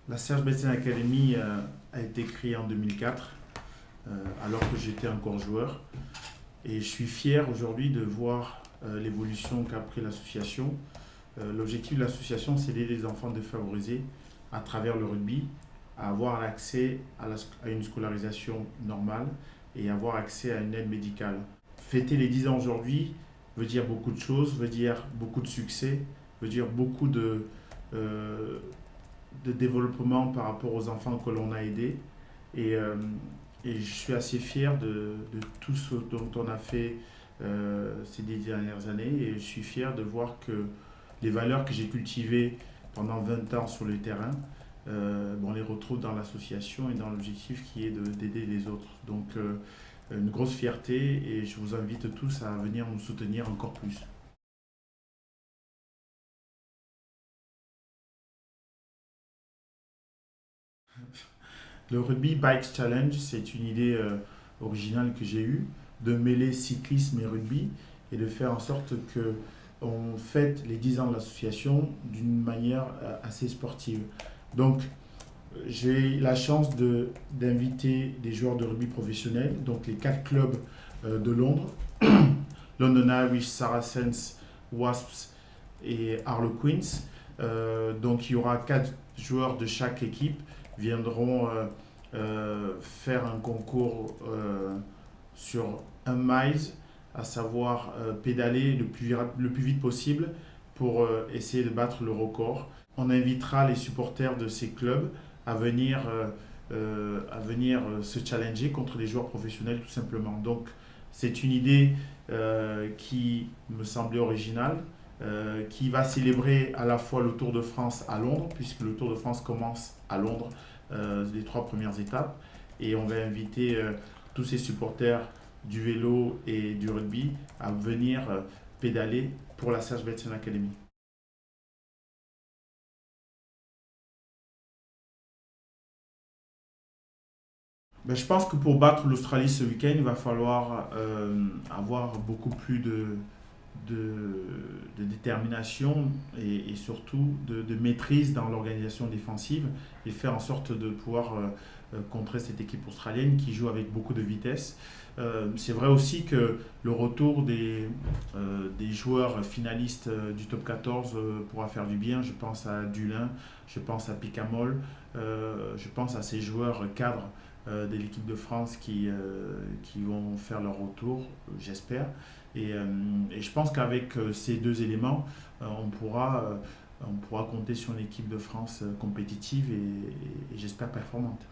La Serge Betsen Academy a été créée en 2004, alors que j'étais encore joueur. Et je suis fier aujourd'hui de voir l'évolution qu'a pris l'association. L'objectif de l'association, c'est d'aider les enfants défavorisés à travers le rugby à avoir accès à une scolarisation normale et avoir accès à une aide médicale. Fêter les 10 ans aujourd'hui veut dire beaucoup de choses, veut dire beaucoup de succès, veut dire beaucoup euh, de développement par rapport aux enfants que l'on a aidés. Et, euh, et je suis assez fier de tout ce dont on a fait ces 10 dernières années. Et je suis fier de voir que les valeurs que j'ai cultivées pendant 20 ans sur le terrain, on les retrouve dans l'association et dans l'objectif qui est d'aider les autres. Donc une grosse fierté et je vous invite tous à venir nous soutenir encore plus. Le Rugby Bikes Challenge, c'est une idée originale que j'ai eue de mêler cyclisme et rugby et de faire en sorte que on fête les 10 ans de l'association d'une manière assez sportive. Donc, j'ai la chance d'inviter des joueurs de rugby professionnels, donc les 4 clubs de Londres, London Irish, Saracens, Wasps et Harlequins. Donc il y aura 4 joueurs de chaque équipe viendront faire un concours sur 1 mile, à savoir pédaler le plus vite possible pour essayer de battre le record. On invitera les supporters de ces clubs à venir se challenger contre les joueurs professionnels tout simplement. Donc c'est une idée qui me semblait originale, qui va célébrer à la fois le Tour de France à Londres, puisque le Tour de France commence à Londres, les 3 premières étapes, et on va inviter tous ces supporters du vélo et du rugby à venir pédaler pour la Serge Betsen Academy. Ben, je pense que pour battre l'Australie ce week-end, il va falloir avoir beaucoup plus de, de détermination et surtout de maîtrise dans l'organisation défensive et faire en sorte de pouvoir contrer cette équipe australienne qui joue avec beaucoup de vitesse. C'est vrai aussi que le retour des joueurs finalistes du top 14 pourra faire du bien. Je pense à Dulin, je pense à Picamol, je pense à ces joueurs cadres de l'équipe de France qui vont faire leur retour, j'espère. Et je pense qu'avec ces 2 éléments, on pourra compter sur une équipe de France compétitive et j'espère performante.